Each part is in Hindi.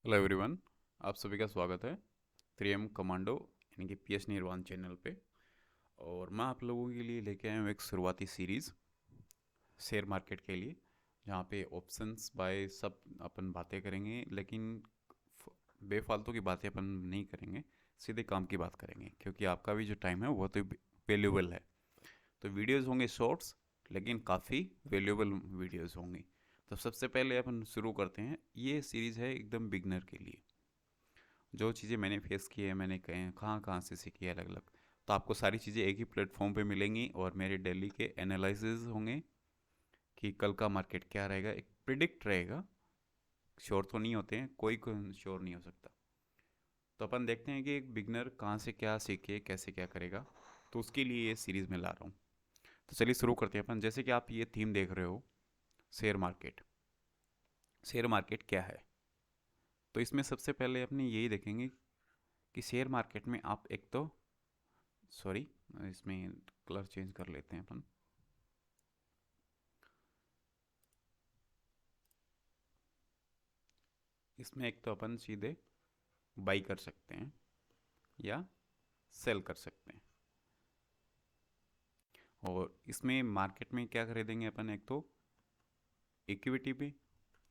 Hello everyone. आप सभी का स्वागत है 3M कमांडो यानी कि PS निर्वाण चैनल पे। और मैं आप लोगों के लिए लेके आया हूँ एक शुरुआती सीरीज़ शेयर मार्केट के लिए, जहाँ पे ऑप्शंस बाय सब अपन बातें करेंगे, लेकिन फ- बेफालतू की बातें अपन नहीं करेंगे, सीधे काम की बात करेंगे, क्योंकि आपका भी जो टाइम है वो तो वैल्यूबल है। तो वीडियोस होंगे शॉर्ट्स, लेकिन काफ़ी वैल्यूबल वीडियोस होंगी। तो सबसे पहले अपन शुरू करते हैं। ये सीरीज़ है एकदम बिगनर के लिए। जो चीज़ें मैंने फेस की है, मैंने कहीं कहाँ कहाँ से सीखी है अलग अलग, तो आपको सारी चीज़ें एक ही प्लेटफॉर्म पे मिलेंगी। और मेरे डेली के एनालिसिस होंगे कि कल का मार्केट क्या रहेगा, एक प्रिडिक्ट रहेगा। श्योर तो नहीं होते हैं, कोई श्योर नहीं हो सकता। तो अपन देखते हैं कि एक बिगनर कहाँ से क्या सीखे, कैसे क्या करेगा। तो उसके लिए ये सीरीज़ में ला रहा हूँ। तो चलिए शुरू करते हैं अपन। जैसे कि आप ये थीम देख रहे हो, शेयर मार्केट। शेयर मार्केट क्या है? तो इसमें सबसे पहले अपने यही देखेंगे कि शेयर मार्केट में आप एक तो, सॉरी, इसमें कलर चेंज कर लेते हैं अपन। इसमें एक तो अपन सीधे बाई कर सकते हैं या सेल कर सकते हैं। और इसमें मार्केट में क्या खरीदेंगे अपन? एक तो इक्विटी पे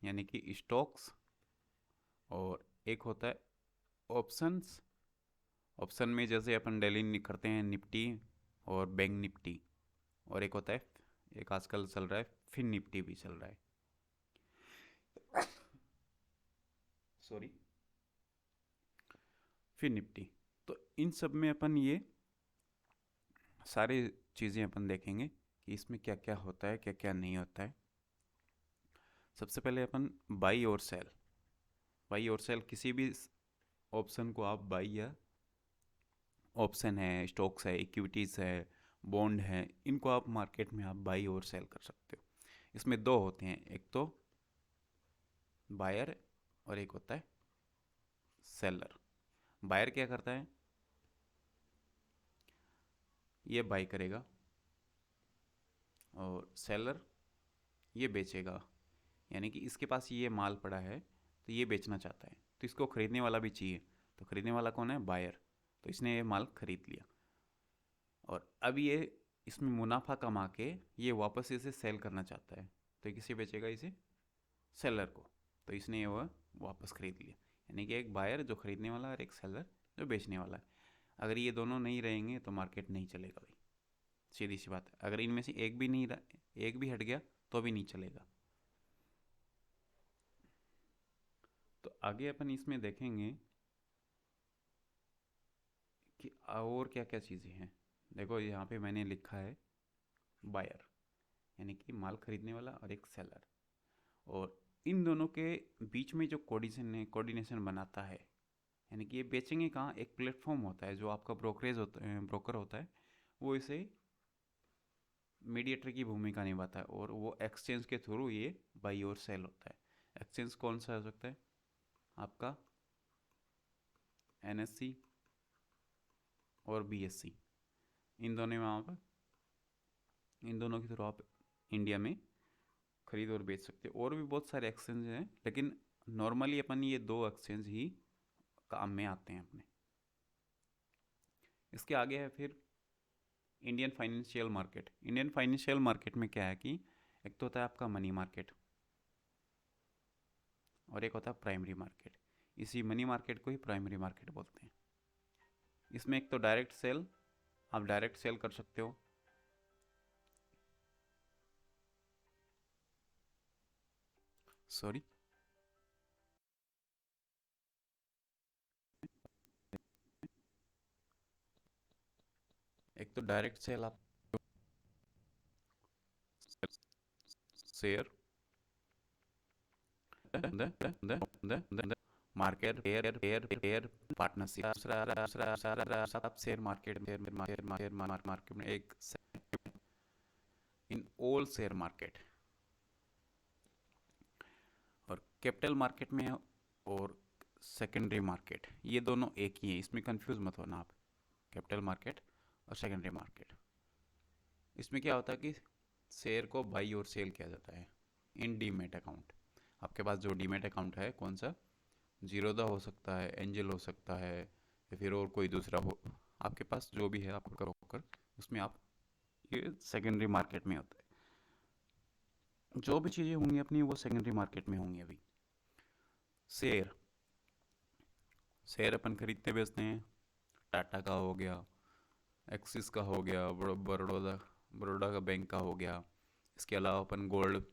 यानी कि स्टॉक्स, और एक होता है ऑप्शंस। ऑप्शन में जैसे अपन डेली करते हैं निफ्टी और बैंक निफ्टी। और एक होता है, एक आजकल चल रहा है, फिन निफ्टी भी चल रहा है, सॉरी, फिन निफ्टी। तो इन सब में अपन ये सारी चीज़ें अपन देखेंगे कि इसमें क्या क्या होता है, क्या क्या नहीं होता है। सबसे पहले अपन बाई और सेल। बाई और सेल किसी भी ऑप्शन को आप बाई, या ऑप्शन है, स्टॉक्स है, इक्विटीज़ है, बॉन्ड है, इनको आप मार्केट में आप बाई और सेल कर सकते हो। इसमें दो होते हैं, एक तो बायर और एक होता है सेलर। बायर क्या करता है? ये बाई करेगा, और सेलर ये बेचेगा। यानी कि इसके पास ये माल पड़ा है, तो ये बेचना चाहता है, तो इसको खरीदने वाला भी चाहिए। तो खरीदने वाला कौन है? बायर। तो इसने ये माल खरीद लिया, और अब ये इसमें मुनाफा कमा के ये वापस इसे सेल करना चाहता है। तो ये किसे बेचेगा? इसे सेलर को। तो इसने ये वह वापस खरीद लिया। यानी कि एक बायर जो खरीदने वाला और एक सेलर जो बेचने वाला है। अगर ये दोनों नहीं रहेंगे तो मार्केट नहीं चलेगा भाई, सीधी सी बात है। अगर इनमें से एक भी नहीं रहा, एक भी हट गया, तो भी नहीं चलेगा। तो आगे अपन इसमें देखेंगे कि और क्या क्या चीज़ें हैं। देखो यहाँ पे मैंने लिखा है बायर, यानी कि माल खरीदने वाला, और एक सेलर। और इन दोनों के बीच में जो कोऑर्डिनेशन बनाता है, यानी कि ये बेचेंगे कहाँ? एक प्लेटफॉर्म होता है जो आपका ब्रोकरेज होता है, ब्रोकर होता है, वो इसे मीडिएटर की भूमिका निभाता है, और वो एक्सचेंज के थ्रू ये बाई और सेल होता है। एक्सचेंज कौन सा हो सकता है? आपका NSE और BSE। इन दोनों में आप, इन दोनों के थ्रू आप इंडिया में खरीद और बेच सकते हो। और भी बहुत सारे एक्सचेंज हैं, लेकिन नॉर्मली अपन ये दो एक्सचेंज ही काम में आते हैं अपने। इसके आगे है फिर Indian financial market. Indian financial market में क्या है कि एक तो होता है आपका मनी मार्केट, और एक होता है प्राइमरी मार्केट। इसी मनी मार्केट को ही प्राइमरी मार्केट बोलते हैं। इसमें एक तो डायरेक्ट सेल, आप डायरेक्ट सेल कर सकते हो। सॉरी, एक तो डायरेक्ट सेल आप share market pair pair pair partnership. दूसरा दूसरा दूसरा आप शेयर मार्केट में एक इन ऑल शेयर मार्केट। और कैपिटल मार्केट में, और सेकेंडरी मार्केट, ये दोनों एक ही हैं, इसमें कंफ्यूज मत होना आप। कैपिटल मार्केट और सेकेंडरी मार्केट। इसमें क्या होता है कि शेयर को बाई और सेल किया जाता है इन डीमेट अकाउंट। आपके पास जो डीमेट अकाउंट है, कौन सा? जीरोधा हो सकता है, एंजल हो सकता है, या फिर और कोई दूसरा हो, आपके पास जो भी है आपका ब्रोकर, उसमें आप, ये सेकेंडरी मार्केट में होता है। जो भी चीज़ें होंगी अपनी वो सेकेंडरी मार्केट में होंगी। अभी शेयर, शेयर अपन खरीदते बेचते हैं। टाटा का हो गया, एक्सिस का हो गया, बड़ौदा, बड़ौदा का बैंक का हो गया। इसके अलावा अपन गोल्ड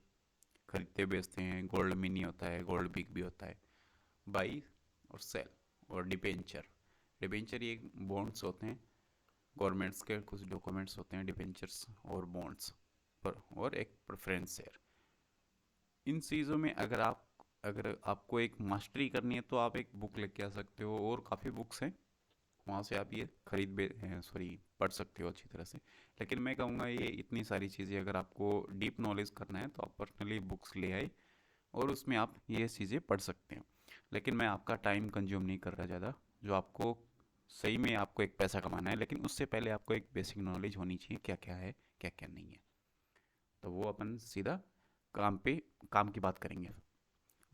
खरीदते बेचते हैं। गोल्ड मिनी होता है, गोल्ड बिग भी होता है। बाई और सेल। और डिपेंचर, डिपेंचर ये बॉन्ड्स होते हैं, गवर्नमेंट्स के कुछ डॉक्यूमेंट्स होते हैं डिपेंचर्स और बॉन्ड्स पर, और एक प्रेफरेंस शेयर। इन चीज़ों में अगर आपको एक मास्टरी करनी है तो आप एक बुक लेके आ सकते हो, और काफ़ी बुक्स हैं, वहाँ से आप ये खरीद बे सॉरी पढ़ सकते हो अच्छी तरह से। लेकिन मैं कहूँगा ये इतनी सारी चीज़ें अगर आपको डीप नॉलेज करना है तो आप पर्सनली बुक्स ले आए और उसमें आप ये चीज़ें पढ़ सकते हैं। लेकिन मैं आपका टाइम कंज्यूम नहीं कर रहा ज़्यादा। जो आपको सही में आपको एक पैसा कमाना है, लेकिन उससे पहले आपको एक बेसिक नॉलेज होनी चाहिए क्या क्या है, क्या क्या नहीं है। तो वो अपन सीधा काम पे, काम की बात करेंगे।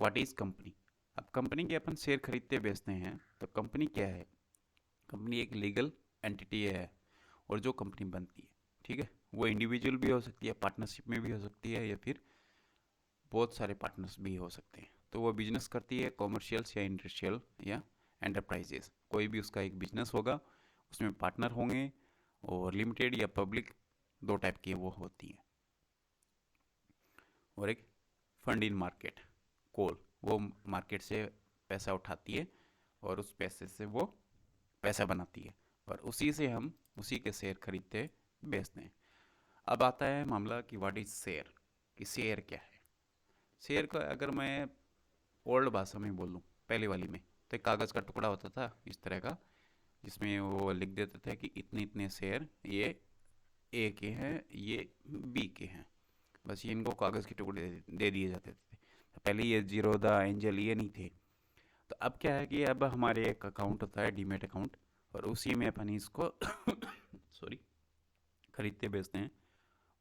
What is company. अब कंपनी के अपन शेयर खरीदते बेचते हैं, तो कंपनी क्या है? कंपनी एक लीगल एंटिटी है। और जो कंपनी बनती है, ठीक है, वो इंडिविजुअल भी हो सकती है, पार्टनरशिप में भी हो सकती है, या फिर बहुत सारे पार्टनर्स भी हो सकते हैं। तो वो बिजनेस करती है, कॉमर्शियल्स या इंडस्ट्रियल या एंटरप्राइजेस, कोई भी उसका एक बिजनेस होगा, उसमें पार्टनर होंगे। और लिमिटेड या पब्लिक, दो टाइप की वो होती हैं। और एक फंड इन मार्केट, कॉल, वो मार्केट से पैसा उठाती है और उस पैसे से वो पैसा बनाती है, और उसी से हम उसी के शेयर खरीदते बेचते हैं। अब आता है मामला कि व्हाट इज शेयर, कि शेयर क्या है। शेयर का अगर मैं ओल्ड भाषा में बोलूँ, पहले वाली में, तो एक कागज़ का टुकड़ा होता था इस तरह का, जिसमें वो लिख देते थे कि इतने इतने शेयर ये ए के हैं, ये बी के हैं। बस ये इनको कागज़ के टुकड़े दे दिए जाते थे। तो पहले ये जीरोधा, एंजल ये नहीं थे। तो अब क्या है कि अब हमारे एक अकाउंट होता है, डीमेट अकाउंट, और उसी में अपन इसको सॉरी खरीदते बेचते हैं।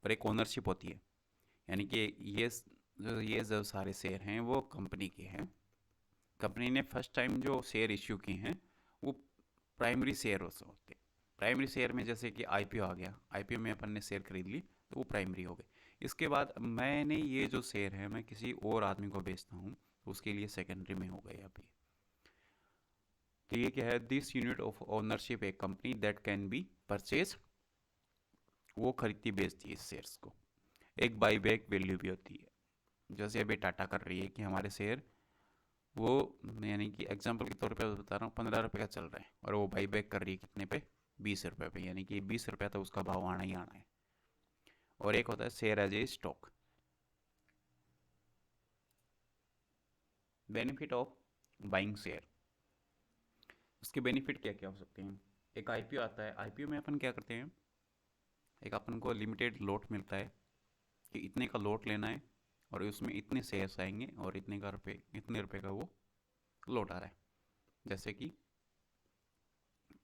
और एक ओनरशिप होती है, यानी कि ये जो सारे शेयर हैं वो कंपनी के हैं। कंपनी ने फर्स्ट टाइम जो शेयर इश्यू किए हैं वो प्राइमरी शेयर होते हैं। प्राइमरी शेयर में जैसे कि आईपीओ आ गया, आईपीओ में अपन ने शेयर खरीद ली तो वो प्राइमरी हो गए। इसके बाद मैंने ये जो शेयर है मैं किसी और आदमी को बेचता हूँ, तो उसके लिए सेकेंडरी में हो गए अभी। तो ये क्या है? This unit of ownership A company that can be purchase, वो खरीदती बेचती है इस शेयर्स को। एक बाई बैक वैल्यू भी होती है, जैसे अभी टाटा कर रही है कि हमारे शेयर वो, यानी कि एग्जांपल के तौर पे बता रहा हूँ, 15 रुपये का चल रहा है और वो बाई बैक कर रही है कितने पे? 20 रुपये पे, यानी कि 20 रुपया तो उसका भाव आना ही आना है। और एक होता है share as a stock. Benefit of buying share, उसके बेनिफिट क्या क्या हो सकते हैं? एक आईपीओ आता है, आईपीओ में अपन क्या करते हैं, एक अपन को लिमिटेड लॉट मिलता है कि इतने का लॉट लेना है और उसमें इतने शेयर्स आएंगे और इतने रुपए का वो लॉट आ रहा है। जैसे कि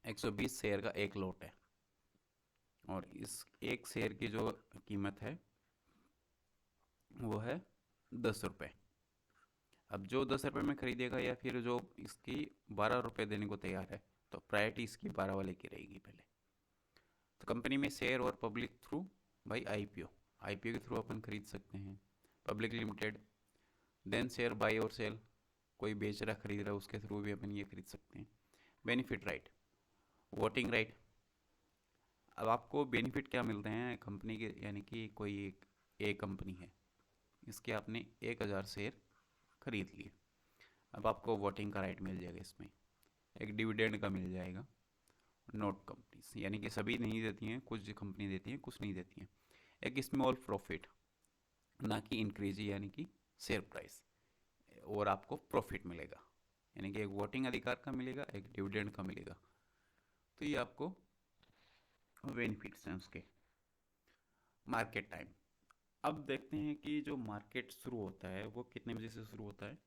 120 शेयर का एक लॉट है, और इस एक शेयर की जो कीमत है वो है 10 रुपये। अब जो 10 रुपये में खरीदेगा या फिर जो इसकी 12 रुपये देने को तैयार है, तो प्रायोरिटी इसकी 12 वाले की रहेगी पहले। तो कंपनी में शेयर और पब्लिक थ्रू, भाई आईपीओ, आईपीओ के थ्रू अपन खरीद सकते हैं। Public limited, then share buy और सेल, कोई बेच रहा खरीद रहा उसके थ्रू भी अपन ये खरीद सकते हैं। Benefit right, voting right. अब आपको बेनिफिट क्या मिलते हैं कंपनी के, यानी कि कोई एक कंपनी है, इसके आपने 1,000 शेयर खरीद लिए। अब आपको वोटिंग का राइट मिल जाएगा इसमें। एक डिविडेंड का मिल जाएगा। नोट कंपनीज, यानी कि सभी नहीं देती हैं, कुछ कंपनी देती हैं, कुछ नहीं देती हैं। एक स्मॉल प्रॉफिट, ना कि इंक्रीज, यानी कि शेयर प्राइस, और आपको प्रॉफिट मिलेगा, यानी कि एक वोटिंग अधिकार का मिलेगा, एक डिविडेंड का मिलेगा। तो ये आपको बेनिफिट्स हैं उसके। मार्केट टाइम, अब देखते हैं कि जो मार्केट शुरू होता है वो कितने बजे से शुरू होता है।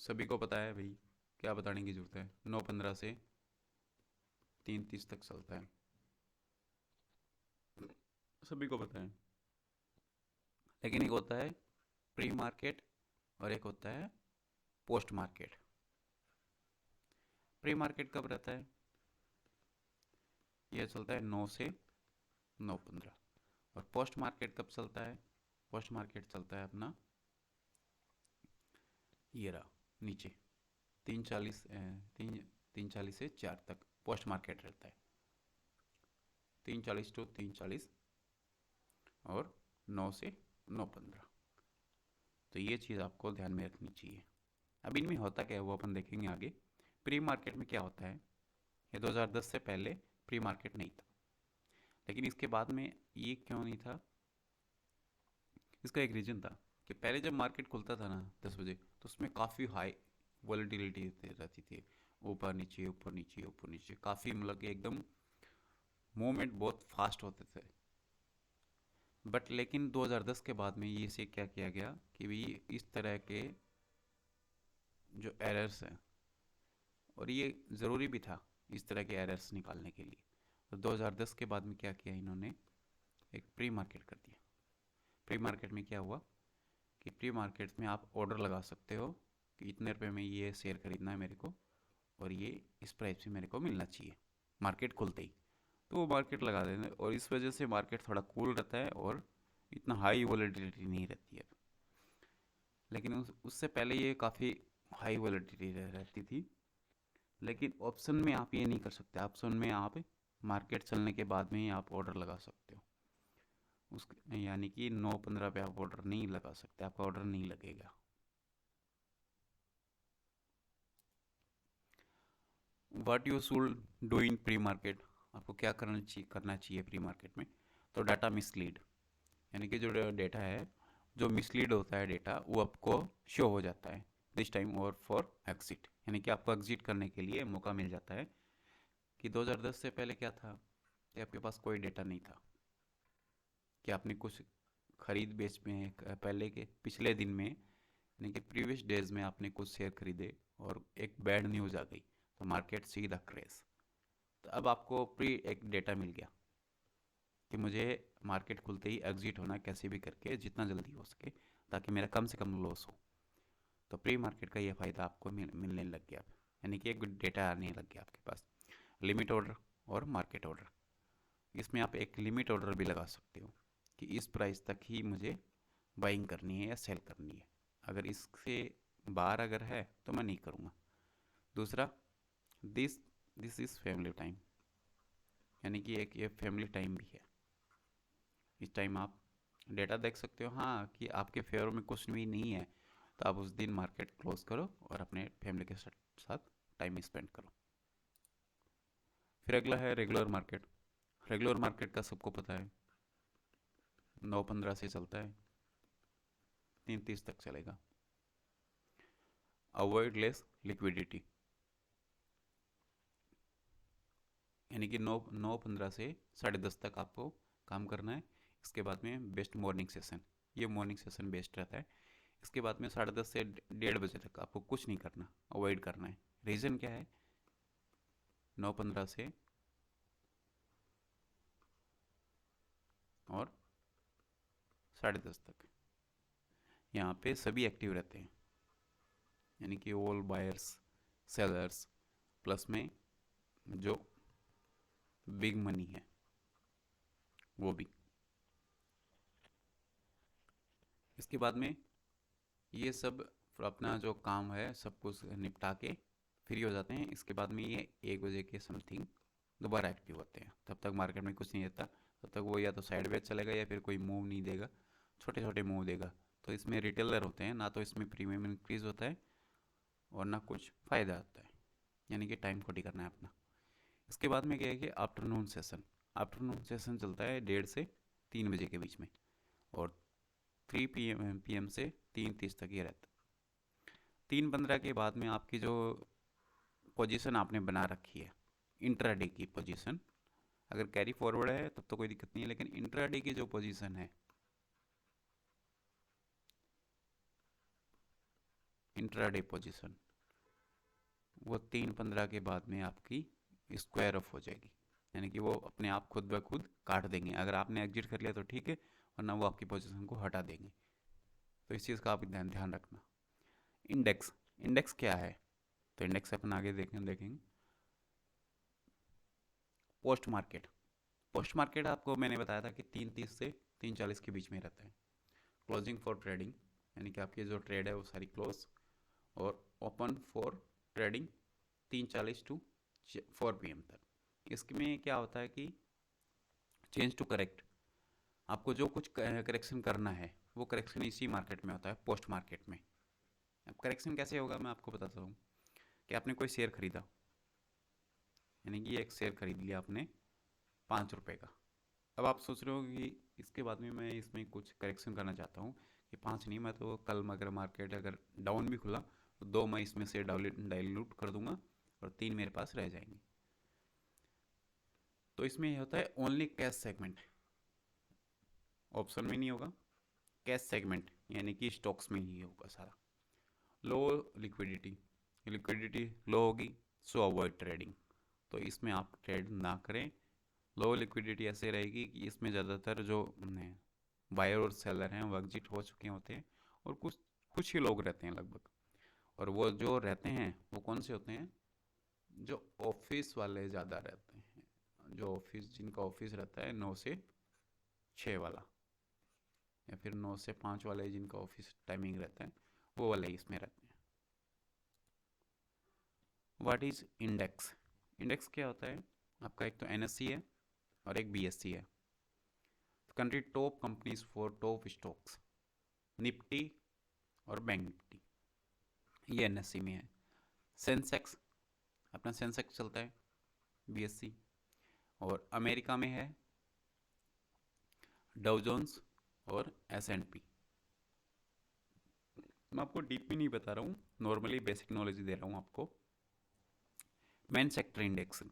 सभी को पता है भाई, क्या बताने की जरूरत है, 9:15 से 3:30 तक चलता है, सभी को पता है। लेकिन एक होता है प्री मार्केट और एक होता है पोस्ट मार्केट। प्री मार्केट कब रहता है? यह चलता है 9 से 9:15। और पोस्ट मार्केट कब चलता है? पोस्ट मार्केट चलता है अपना ये रहा नीचे 3:40 3:40 से 4 तक पोस्ट मार्केट रहता है। 3:40 टू 3:40 और 9 से 9:15। तो ये चीज़ आपको ध्यान में रखनी चाहिए। अब इनमें होता क्या है वो अपन देखेंगे आगे। प्री मार्केट में क्या होता है, ये 2010 से पहले प्री मार्केट नहीं था, लेकिन इसके बाद में ये क्यों नहीं था, इसका एक रीज़न था कि पहले जब मार्केट खुलता था ना 10 बजे, तो उसमें काफ़ी हाई वॉलेटिलिटी रहती थी, ऊपर नीचे ऊपर नीचे ऊपर नीचे, काफ़ी मतलब कि एकदम मूवमेंट बहुत फास्ट होते थे। बट लेकिन 2010 के बाद में ये से क्या किया गया कि भी इस तरह के जो एरर्स हैं, और ये ज़रूरी भी था इस तरह के एरर्स निकालने के लिए, तो 2010 के बाद में क्या किया इन्होंने, एक प्री मार्केट कर दिया। प्री मार्केट में क्या हुआ कि प्री मार्केट में आप ऑर्डर लगा सकते हो कि इतने रुपए में ये शेयर खरीदना है मेरे को, और ये इस प्राइस पे मेरे को मिलना चाहिए मार्केट खुलते ही। तो वो मार्केट लगा देते हैं, और इस वजह से मार्केट थोड़ा कूल रहता है और इतना हाई वॉलेटिलिटी नहीं रहती है। लेकिन उससे पहले ये काफ़ी हाई वॉलेटिलिटी रहती थी। लेकिन ऑप्शन में आप ये नहीं कर सकते, ऑप्शन में आप मार्केट चलने के बाद में ही आप ऑर्डर लगा सकते हो। उस यानी कि 9:15 पे आप ऑर्डर नहीं लगा सकते, आपका ऑर्डर नहीं लगेगा। What you should do in pre market, आपको क्या करना चाहिए प्री मार्केट में। तो डाटा मिसलीड, यानी कि जो डेटा है, जो मिसलीड होता है डेटा, वो आपको शो हो जाता है दिस टाइम और फॉर एग्जिट, यानी कि आपको एग्जिट करने के लिए मौका मिल जाता है। कि 2010 से पहले क्या था कि आपके पास कोई डेटा नहीं था कि आपने कुछ खरीद बेच में पहले के पिछले दिन में, यानी कि प्रीवियस डेज में आपने कुछ शेयर खरीदे और एक बैड न्यूज़ आ गई, तो मार्केट सीधा क्रैश। तो अब आपको प्री एक डेटा मिल गया कि मुझे मार्केट खुलते ही एग्जिट होना कैसे भी करके, जितना जल्दी हो सके, ताकि मेरा कम से कम लॉस हो। तो प्री मार्केट का ये फ़ायदा आपको मिलने लग गया, यानी कि एक डेटा आने लग गया आपके पास। लिमिट ऑर्डर और मार्केट ऑर्डर, इसमें आप एक लिमिट ऑर्डर भी लगा सकते हो कि इस प्राइस तक ही मुझे बाइंग करनी है या सेल करनी है, अगर इससे बाहर अगर है तो मैं नहीं करूँगा। दूसरा, this this is family time, यानी कि एक ये फैमिली टाइम भी है। इस टाइम आप डेटा देख सकते हो, हाँ कि आपके फेवर में कुछ भी नहीं है, तो आप उस दिन मार्केट क्लोज करो और अपने फैमिली के साथ टाइम स्पेंड करो। फिर अगला है रेगुलर मार्केट। रेगुलर मार्केट का सबको पता है 9:15 से चलता है, 3:30 तक चलेगा। अवॉइड लेस लिक्विडिटी, यानी कि 9:15 से 10:30 तक आपको काम करना है। इसके बाद में बेस्ट मॉर्निंग सेशन, ये मॉर्निंग सेशन बेस्ट रहता है। इसके बाद में 10:30 से 1:30 बजे तक आपको कुछ नहीं करना, अवॉइड करना है। रीज़न क्या है, 9:15 से और 10:30 तक यहाँ पे सभी एक्टिव रहते हैं, यानी कि ऑल बायर्स सेलर्स, प्लस में जो बिग मनी है वो भी। इसके बाद में ये सब अपना जो काम है सब कुछ निपटा के फ्री हो जाते हैं। इसके बाद में ये 1 बजे के समथिंग दोबारा एक्टिव होते हैं। तब तक मार्केट में कुछ नहीं रहता, तब तक वो या तो साइडवेज चलेगा या फिर कोई मूव नहीं देगा, छोटे छोटे मूव देगा। तो इसमें रिटेलर होते हैं ना, तो इसमें प्रीमियम इंक्रीज होता है और ना कुछ फ़ायदा होता है, यानी कि टाइम खोटी करना है अपना। इसके बाद में क्या है कि आफ्टरनून सेशन, आफ्टरनून सेशन चलता है 1:30 से 3 बजे के बीच में, और 3 PM से 3:30 तक ये रहता है। 3:15 के बाद में आपकी जो पोजीशन आपने बना रखी है, इंट्राडे की पोजीशन, अगर कैरी फॉरवर्ड है तब तो कोई दिक्कत नहीं है, लेकिन इंट्राडे की जो पोजीशन है, इंट्राडे पोजीशन, वो 3:15 के बाद में आपकी स्क्वायर ऑफ हो जाएगी, यानी कि वो अपने आप खुद ब खुद काट देंगे। अगर आपने एग्जिट कर लिया तो ठीक है, वरना वो आपकी पोजीशन को हटा देंगे। तो इस चीज़ का आप ध्यान ध्यान रखना। इंडेक्स, इंडेक्स क्या है, तो इंडेक्स अपन आगे देखेंगे। पोस्ट मार्केट आपको मैंने बताया था कि 3:30 से 3:40 के बीच में रहता है। क्लोजिंग फॉर ट्रेडिंग, यानी कि आपकी जो ट्रेड है वो सारी क्लोज, और open for trading 3:40 to 4 PM तक। इसमें क्या होता है कि चेंज टू करेक्ट, आपको जो कुछ करेक्शन करना है वो करेक्शन इसी मार्केट में होता है, पोस्ट मार्केट में। अब करेक्शन कैसे होगा मैं आपको बताता हूँ। कि आपने कोई शेयर खरीदा, यानी कि एक शेयर खरीद लिया आपने 5 रुपये का। अब आप सोच रहे हो कि इसके बाद में मैं इसमें कुछ करेक्शन करना चाहता हूँ कि 5 नहीं, मैं तो कल अगर मार्केट अगर डाउन भी खुला तो 2 मैं इसमें से डाइल्यूट कर दूंगा और 3 मेरे पास रह जाएंगे। तो इसमें यह होता है ओनली कैश सेगमेंट, ऑप्शन में नहीं होगा, कैश सेगमेंट यानी कि स्टॉक्स में ही होगा सारा। लो लिक्विडिटी, लिक्विडिटी लो होगी, सो अवॉइड ट्रेडिंग, तो इसमें आप ट्रेड ना करें। लो लिक्विडिटी ऐसे रहेगी कि इसमें ज़्यादातर जो बायर और सेलर हैं वो एग्जिट हो चुके होते हैं, और कुछ कुछ ही लोग रहते हैं लगभग। और वो जो रहते हैं वो कौन से होते हैं, जो ऑफिस वाले ज़्यादा रहते हैं, जो ऑफिस जिनका ऑफिस रहता है 9 से 6 वाला, या फिर 9 से 5 वाले जिनका ऑफिस टाइमिंग रहता है, वो वाले इसमें रहते हैं। व्हाट इज इंडेक्स, इंडेक्स क्या होता है आपका, एक तो NSE है और एक BSE है, country top companies for top stocks, Nifty और बैंक निफ्टी, ये NSE में है। सेंसेक्स, अपना सेंसेक्स चलता है BSE, और अमेरिका में है डाउ जोन्स और S&P। मैं आपको डीप में नहीं बता रहा हूँ, नॉर्मली बेसिक नॉलेज दे रहा हूँ आपको। Man sector index,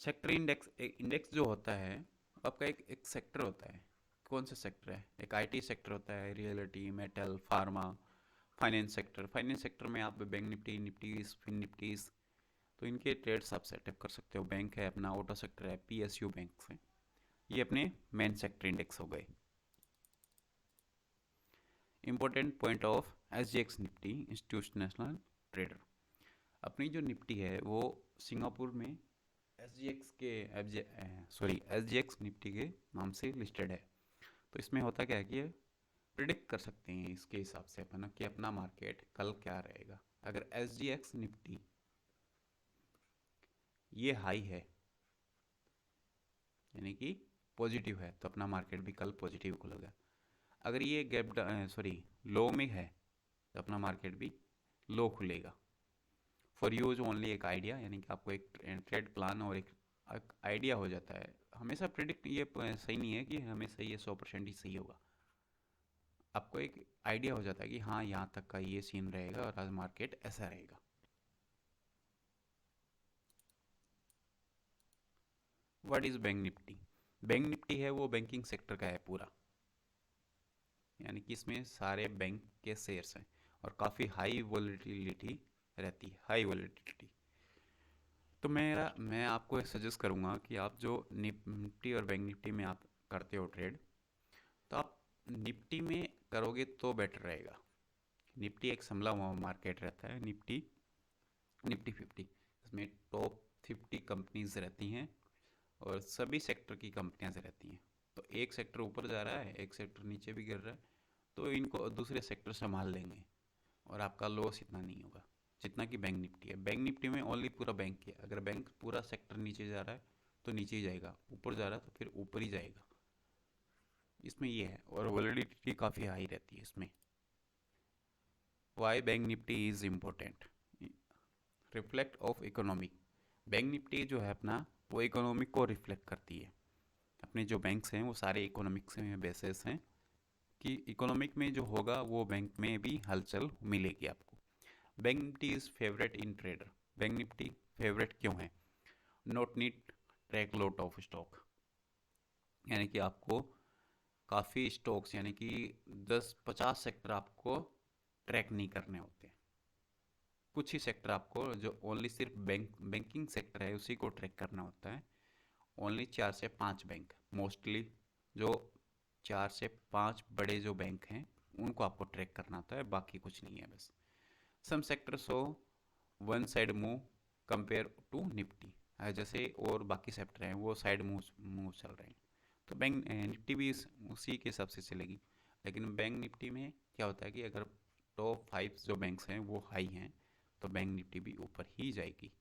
sector index एक इंडेक्स जो होता है आपका एक सेक्टर होता है। कौन सा सेक्टर है, एक IT सेक्टर होता है, reality, metal, pharma, finance sector. Finance sector में आप बैंक निफ्टी, निफ्टीज, फिन निफ्टीज, तो इनके ट्रेड्स आप सेटअप कर सकते हो। बैंक है अपना, ऑटो सेक्टर है, PSU बैंक है, ये अपने मेन सेक्टर इंडेक्स हो गए। Important point of SGX Nifty institutional trader, अपनी जो निफ्टी है वो सिंगापुर में SGX के SGX निफ्टी के नाम से लिस्टेड है। तो इसमें होता क्या है कि प्रिडिक्ट कर सकते हैं इसके हिसाब से अपन कि अपना मार्केट कल क्या रहेगा। अगर SGX निफ्टी ये हाई है, यानी कि पॉजिटिव है, तो अपना मार्केट भी कल पॉजिटिव खुलेगा। अगर ये गैप लो में है, तो अपना मार्केट भी लो खुलेगा। फॉर यूज ओनली एक आइडिया, यानी कि आपको एक ट्रेड प्लान और एक आइडिया हो जाता है। हमेशा प्रिडिक्ट ये सही नहीं है कि हमेशा ये 100% ही सही होगा। आपको एक आइडिया हो जाता है कि हाँ यहाँ तक का ये सीन रहेगा और आज मार्केट ऐसा रहेगा। What is bank Nifty, bank Nifty है वो बैंकिंग सेक्टर का है पूरा, यानी कि इसमें सारे बैंक के शेयर्स हैं और काफ़ी हाई वॉलेटिलिटी रहती है, हाई वॉलेटिलिटी। तो मैं आपको सजेस्ट करूँगा कि आप जो निफ्टी और बैंक निफ्टी में आप करते हो ट्रेड, तो आप निफ्टी में करोगे तो बेटर रहेगा। निफ्टी एक संभला हुआ मार्केट रहता है, निफ्टी 50, इसमें टॉप 50 कंपनीज रहती हैं और सभी सेक्टर की कंपनियां रहती हैं। तो एक सेक्टर ऊपर जा रहा है, एक सेक्टर नीचे भी गिर रहा है, तो इनको दूसरे सेक्टर संभाल लेंगे और आपका लॉस इतना नहीं होगा जितना कि बैंक निफ्टी है। बैंक निफ्टी में ओनली पूरा बैंक है, अगर बैंक पूरा सेक्टर नीचे जा रहा है तो नीचे ही जाएगा, ऊपर जा रहा है तो फिर ऊपर ही जाएगा। इसमें ये है, और वॉलेटिलिटी काफ़ी हाई रहती है इसमें। Why Bank Nifty is important, reflect of economy, Bank Nifty जो है अपना वो इकोनॉमिक को रिफ्लेक्ट करती है। अपने जो बैंक्स हैं वो सारे इकोनॉमिक्स में बेसिस हैं कि इकोनॉमिक में जो होगा वो बैंक में भी हलचल मिलेगी आपको। Bank Nifty is favourite in trader, bank Nifty favourite क्यों है, not need track lot of stock, यानी कि आपको काफ़ी स्टॉक्स यानी कि 10-50 सेक्टर आपको ट्रैक नहीं करने होते। कुछ ही सेक्टर आपको जो ओनली सिर्फ बैंकिंग सेक्टर है उसी को ट्रैक करना होता है। ओनली 4 से 5 बैंक मोस्टली, जो 4 से 5 बड़े जो बैंक हैं उनको आपको ट्रैक करना होता है, बाकी कुछ नहीं है बस। Some sector show one side move compare to Nifty, जैसे और बाकी सेक्टर हैं वो साइड मूव मूव चल रहे हैं, तो बैंक निफ्टी भी उसी के हिसाब से चलेगी। लेकिन बैंक निफ्टी में क्या होता है कि अगर टॉप 5 जो बैंक्स हैं वो हाई हैं तो बैंक निफ्टी भी ऊपर ही जाएगी।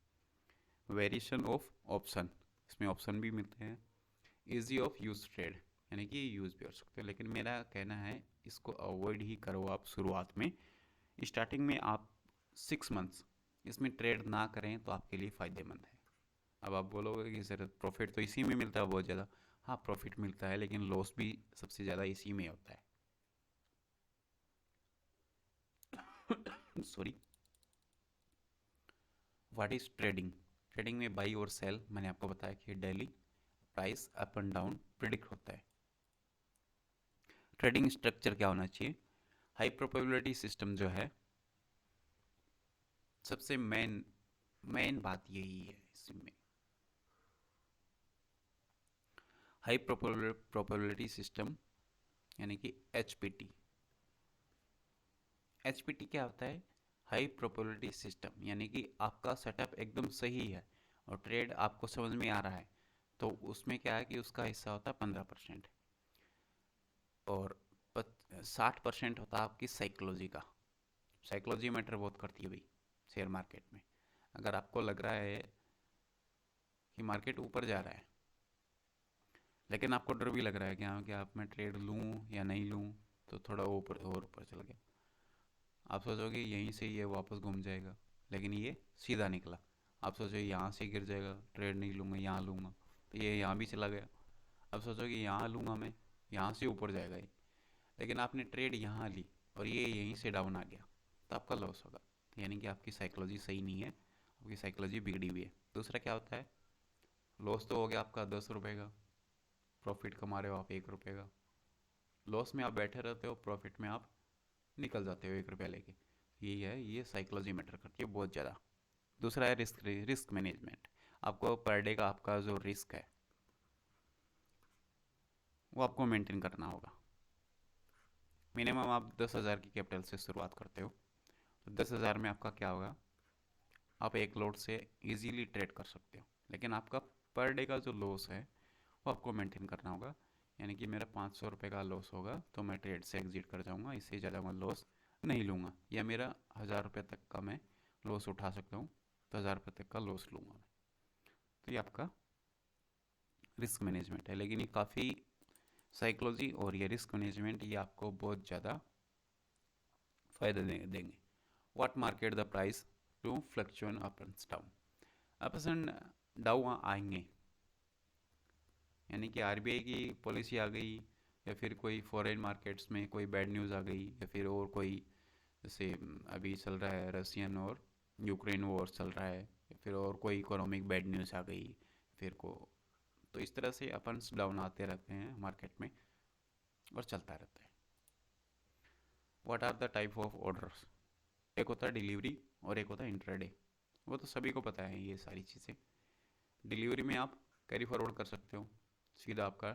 वेरिएशन ऑफ ऑप्शन, इसमें ऑप्शन भी मिलते हैं। इजी ऑफ यूज ट्रेड, यानी कि यूज़ भी कर सकते हो, लेकिन मेरा कहना है इसको अवॉइड ही करो आप शुरुआत में। स्टार्टिंग में आप 6 मंथ्स इसमें ट्रेड ना करें तो आपके लिए फ़ायदेमंद है। अब आप बोलोगे कि सर प्रॉफिट तो इसी में मिलता है बहुत ज़्यादा। हाँ, प्रॉफिट मिलता है लेकिन लॉस भी सबसे ज़्यादा इसी में होता है। Sorry. What is trading? Trading में बाई और सेल मैंने आपको बताया कि daily price up and down predict होता है। ट्रेडिंग स्ट्रक्चर क्या होना चाहिए? हाई प्रोबेबिलिटी सिस्टम जो है, सबसे मेन मेन बात यही है इसमें। हाई प्रोबेबिलिटी सिस्टम यानी कि एचपीटी। एचपीटी क्या होता है? हाई प्रोबेबिलिटी सिस्टम, यानी कि आपका सेटअप एकदम सही है और ट्रेड आपको समझ में आ रहा है, तो उसमें क्या है कि उसका हिस्सा होता है 15%, और 60% होता है आपकी साइकोलॉजी का। साइकोलॉजी मैटर बहुत करती है भाई शेयर मार्केट में। अगर आपको लग रहा है कि मार्केट ऊपर जा रहा है लेकिन आपको डर भी लग रहा है कि हाँ, क्या आप मैं ट्रेड लूँ या नहीं लूँ, तो थोड़ा ऊपर और ऊपर चल गया, आप सोचोगे यहीं से ये वापस घूम जाएगा, लेकिन ये सीधा निकला। आप सोचोगे यहाँ से गिर जाएगा, ट्रेड नहीं लूँगा, यहाँ लूँगा, तो ये यहाँ भी चला गया। अब सोचोगे यहाँ लूँगा मैं, यहाँ से ऊपर जाएगा ये, लेकिन आपने ट्रेड यहाँ ली और ये यहीं से डाउन आ गया, तो आपका लॉस होगा। यानी कि आपकी साइकोलॉजी सही नहीं है, आपकी साइकोलॉजी बिगड़ी हुई है। दूसरा क्या होता है? लॉस तो हो गया आपका 10 रुपये का, प्रॉफिट कमा रहे हो आप 1 रुपये का। लॉस में आप बैठे रहते हो, प्रॉफिट में आप निकल जाते हो 1 रुपया लेके। यही है, ये साइकोलॉजी मैटर करती है बहुत ज़्यादा। दूसरा है रिस्क रिस्क मैनेजमेंट। आपको पर डे का आपका जो रिस्क है वो आपको मेंटेन करना होगा। मिनिमम आप 10,000 की कैपिटल से शुरुआत करते हो, तो 10,000 में आपका क्या होगा? आप एक लोड से इजीली ट्रेड कर सकते हो, लेकिन आपका पर डे का जो लॉस है वो आपको मेंटेन करना होगा। यानी कि मेरा 500 रुपये का लॉस होगा तो मैं ट्रेड से एग्जिट कर जाऊंगा, इससे ज़्यादा मैं लॉस नहीं लूँगा। या मेरा 1,000 रुपये तक का मैं लॉस उठा सकता हूँ, तो 1,000 रुपये तक का लॉस लूँगा मैं। तो ये आपका रिस्क मैनेजमेंट है, लेकिन ये काफ़ी साइकोलॉजी और ये रिस्क मैनेजमेंट ये आपको बहुत ज़्यादा फ़ायदा देंगे। What market the price to fluctuate up and down? Ups and down आएंगे, यानी कि आरबीआई की पॉलिसी आ गई, या फिर कोई फॉरेन मार्केट्स में कोई बैड न्यूज़ आ गई, या फिर और कोई, जैसे अभी चल रहा है रशियन और यूक्रेन वॉर चल रहा है, या फिर और कोई इकोनॉमिक बैड न्यूज़ आ गई फिर को, तो इस तरह से अप्स डाउन आते रहते हैं मार्केट में और चलता रहता है। What are the type of orders? एक होता है डिलीवरी और एक होता है इंट्राडे। वो तो सभी को पता है ये सारी चीज़ें। डिलीवरी में आप कैरी फॉरवर्ड कर सकते हो, सीधा आपका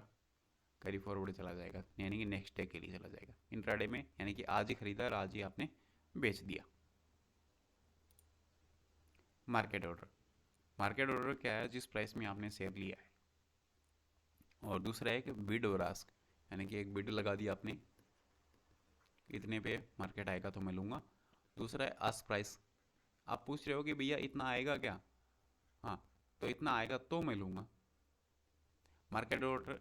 कैरी फॉरवर्ड चला जाएगा, यानी कि नेक्स्ट डे के लिए चला जाएगा। इंट्राडे में यानी कि आज ही खरीदा और आज ही आपने बेच दिया। मार्केट ऑर्डर, मार्केट ऑर्डर क्या है? जिस प्राइस में आपने शेयर लिया है। और दूसरा है कि बिड और आस्क, यानी कि एक बिड लगा दिया आपने, इतने पे मार्केट आएगा तो मैं लूँगा। दूसरा है आस्क प्राइस, आप पूछ रहे हो कि भैया इतना आएगा क्या? हाँ, तो इतना आएगा तो मैं लूँगा। Market order,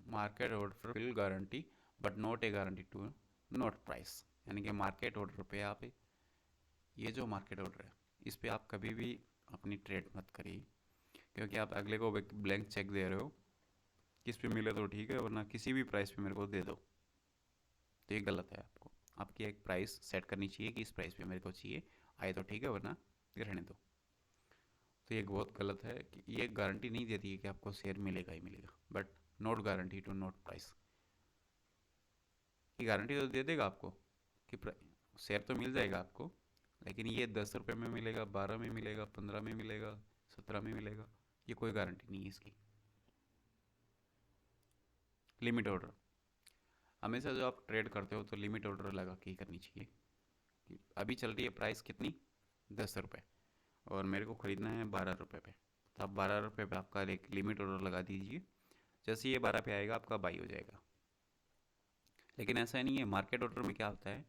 market order will guarantee but not a guarantee to not price, यानी कि मार्केट ऑर्डर पे आप, ये जो मार्केट ऑर्डर है इस पे आप कभी भी अपनी ट्रेड मत करिए, क्योंकि आप अगले को ब्लैंक चेक दे रहे हो, किस पे मिले तो ठीक है वरना किसी भी प्राइस पे मेरे को दे दो, तो ये गलत है। आपको आपकी एक प्राइस सेट करनी चाहिए कि इस प्राइस पे मेरे को चाहिए, आए तो ठीक है वरना रहने दो। तो ये बहुत गलत है कि ये गारंटी नहीं देती है कि आपको शेयर मिलेगा ही मिलेगा, but not guarantee to not price. ये गारंटी तो दे देगा आपको कि शेयर तो मिल जाएगा आपको, लेकिन ये 10 रुपये में मिलेगा, 12 में मिलेगा, 15 में मिलेगा, 17 में मिलेगा, ये कोई गारंटी नहीं है इसकी। लिमिट ऑर्डर, हमेशा जो आप ट्रेड करते हो तो लिमिट ऑर्डर लगा के ही करनी चाहिए। अभी चल रही है प्राइस कितनी, 10 रुपये, और मेरे को ख़रीदना है 12 रुपये पे। तो आप 12 रुपये पे आपका एक लिमिट ऑर्डर लगा दीजिए। जैसे ये 12 पे आएगा आपका बाई हो जाएगा। लेकिन ऐसा नहीं है, मार्केट ऑर्डर में क्या होता है,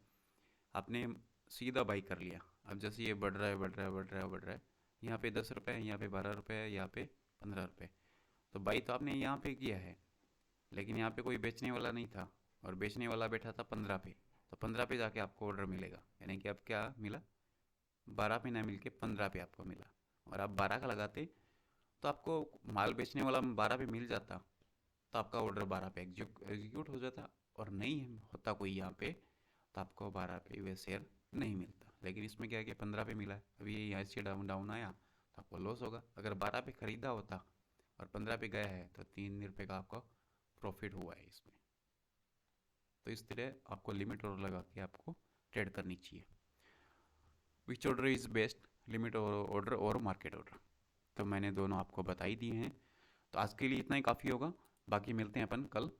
आपने सीधा बाई कर लिया। अब जैसे ये बढ़ रहा है बढ़ रहा है बढ़ रहा है बढ़ रहा है, यहाँ पे 10 रुपये है, यहाँ पे 12 रुपये है, यहाँ पे 15 रुपये। तो बाई तो आपने यहाँ पे किया है, लेकिन यहाँ पे कोई बेचने वाला नहीं था, और बेचने वाला बैठा था 15 पे। तो 15 पे जाके आपको ऑर्डर मिलेगा, यानी कि अब क्या मिला, 12 पे ना मिल के 15 पे आपको मिला। और आप 12 का लगाते तो आपको माल बेचने वाला 12 पे मिल जाता, तो आपका ऑर्डर 12 पे एग्जीक्यूट हो जाता। और नहीं होता कोई यहाँ पे, तो आपको 12 पे वे शेयर नहीं मिलता। लेकिन इसमें क्या है कि 15 पे मिला है, अभी ये यहाँ से डाउन डाउन आया तो आपको लॉस होगा। अगर 12 पे ख़रीदा होता और 15 पे गया है तो 3 रुपये का आपका प्रॉफिट हुआ है इसमें। तो इस तरह आपको लिमिट ऑर्डर लगा के आपको ट्रेड करनी चाहिए। Which order is best, limit order और मार्केट ऑर्डर? तो मैंने दोनों आपको बता ही दिए हैं। तो आज के लिए इतना ही काफ़ी होगा, बाकी मिलते हैं अपन कल